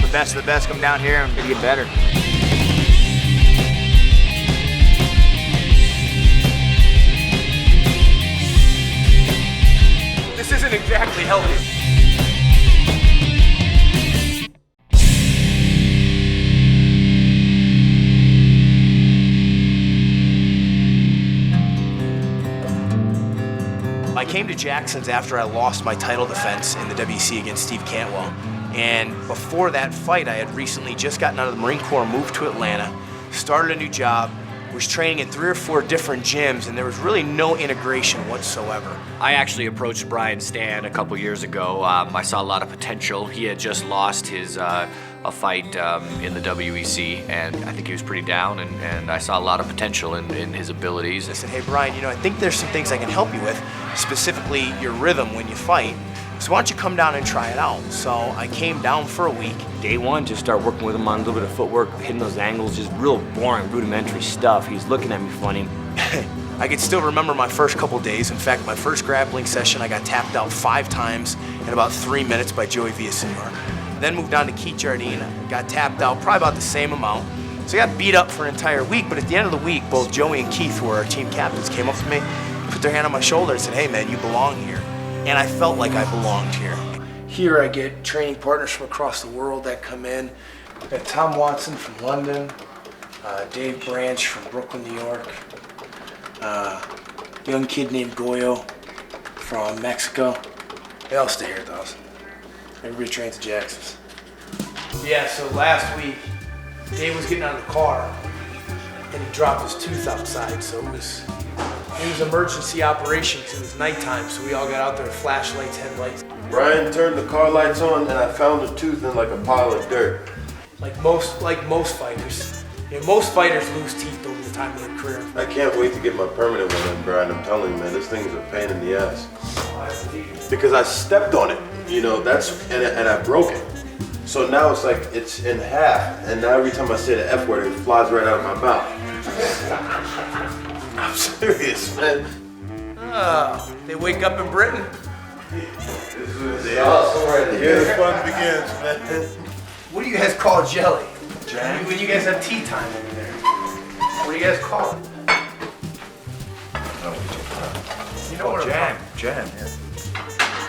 the best of the best come down here and get better. This isn't exactly healthy. I came to Jackson's after I lost my title defense in the WC against Steve Cantwell. And before that fight, I had recently just gotten out of the Marine Corps, moved to Atlanta, started a new job, was training in 3 or 4 different gyms, and there was really no integration whatsoever. I actually approached Brian Stann a couple years ago. I saw a lot of potential. He had just lost his a fight in the WEC, and I think he was pretty down, and I saw a lot of potential in his abilities. I said, hey Brian, I think there's some things I can help you with, specifically your rhythm when you fight. So why don't you come down and try it out? So I came down for a week. Day one, just start working with him on a little bit of footwork, hitting those angles, just real boring, rudimentary stuff. He's looking at me funny. I could still remember my first couple days. In fact, my first grappling session, I got tapped out 5 times in about 3 minutes by Joey Villasenor. Then moved on to Keith Jardine, got tapped out probably about the same amount. So I got beat up for an entire week, but at the end of the week, both Joey and Keith, who were our team captains, came up to me, put their hand on my shoulder and said, hey man, you belong here. And I felt like I belonged here. Here I get training partners from across the world that come in. We got Tom Watson from London, Dave Branch from Brooklyn, New York, young kid named Goyo from Mexico. They all stay here though. Everybody trains at Jackson's. Yeah, so last week, Dave was getting out of the car and he dropped his tooth outside, so it was emergency operation because it was nighttime, so we all got out there with flashlights, headlights. Brian turned the car lights on and I found a tooth in like a pile of dirt. Like most fighters. Most fighters lose teeth over the time of their career. I can't wait to get my permanent one in, Brian. I'm telling you, man, this thing is a pain in the ass. Because I stepped on it, and I broke it. So now it's like it's in half, and now every time I say the F word, it flies right out of my mouth. I'm serious, man. Oh, they wake up in Britain? Here the fun begins, man. What do you guys call jelly? Jam? When you guys have tea time over there. What do you guys call it? You know what jam, yeah.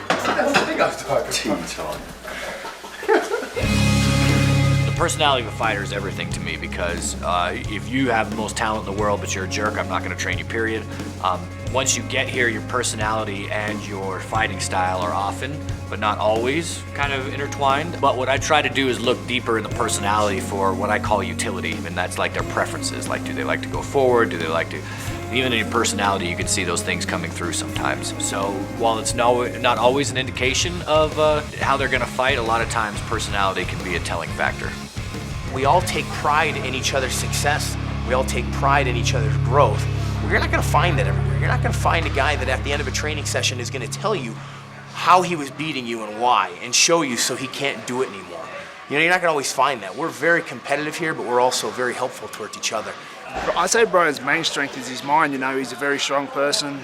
What the hell do you think I was talking about? Tea time. The personality of a fighter is everything to me because if you have the most talent in the world but you're a jerk, I'm not going to train you, period. Once you get here, your personality and your fighting style are often, but not always, kind of intertwined. But what I try to do is look deeper in the personality for what I call utility, and that's like their preferences. Like, do they like to go forward? Do they like to... Even in your personality, you can see those things coming through sometimes. So while it's not always an indication of how they're going to fight, a lot of times personality can be a telling factor. We all take pride in each other's success. We all take pride in each other's growth. You're not going to find that everywhere. You're not going to find a guy that at the end of a training session is going to tell you how he was beating you and why, and show you so he can't do it anymore. You're not going to always find that. We're very competitive here, but we're also very helpful towards each other. I'd say Brian's main strength is his mind. He's a very strong person.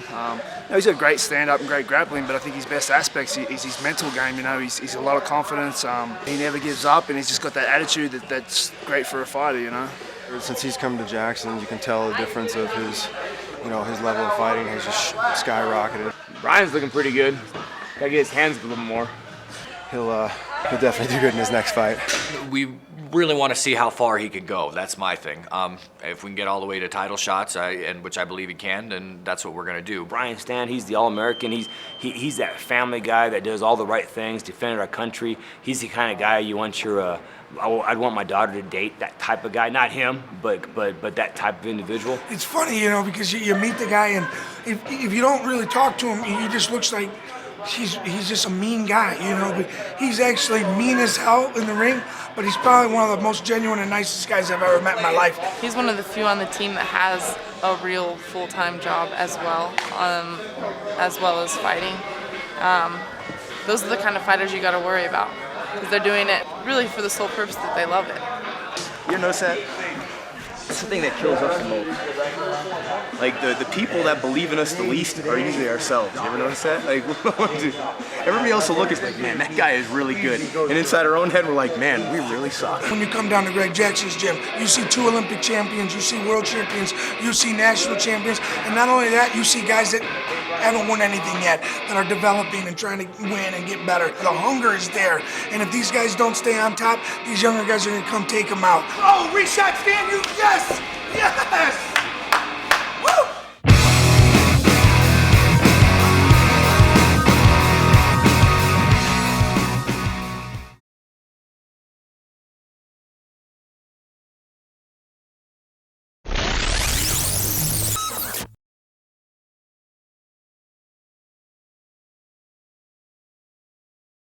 He's got great stand-up and great grappling, but I think his best aspects is his mental game. He's a lot of confidence. He never gives up, and he's just got that attitude that's great for a fighter. Since he's come to Jackson, you can tell the difference of his level of fighting has just skyrocketed. Brian's looking pretty good. Gotta get his hands a little more. He'll definitely do good in his next fight. We really want to see how far he can go. That's my thing. If we can get all the way to title shots, and which I believe he can, then that's what we're going to do. Brian Stann, he's the All-American. He's that family guy that does all the right things, defended our country. He's the kind of guy you want I'd want my daughter to date, that type of guy. Not him, but that type of individual. It's funny, because you meet the guy, and if you don't really talk to him, he just looks like he's just a mean guy, but he's actually mean as hell in the ring, but he's probably one of the most genuine and nicest guys I've ever met in my life. He's one of the few on the team that has a real full-time job as well as fighting. Those are the kind of fighters you got to worry about, because they're doing it really for the sole purpose that they love it. You notice that? that's the thing that kills us the most. Like the people that believe in us the least are usually ourselves. You ever notice that? Like everybody else will look at us like, man, that guy is really good. And inside our own head, we're like, man, we really suck. When you come down to Greg Jackson's gym, you see 2 Olympic champions, you see world champions, you see national champions, and not only that, you see guys that haven't won anything yet, that are developing and trying to win and get better. The hunger is there, and if these guys don't stay on top, these younger guys are gonna come take them out. Oh, reshot, Stann, you, yes! Yes!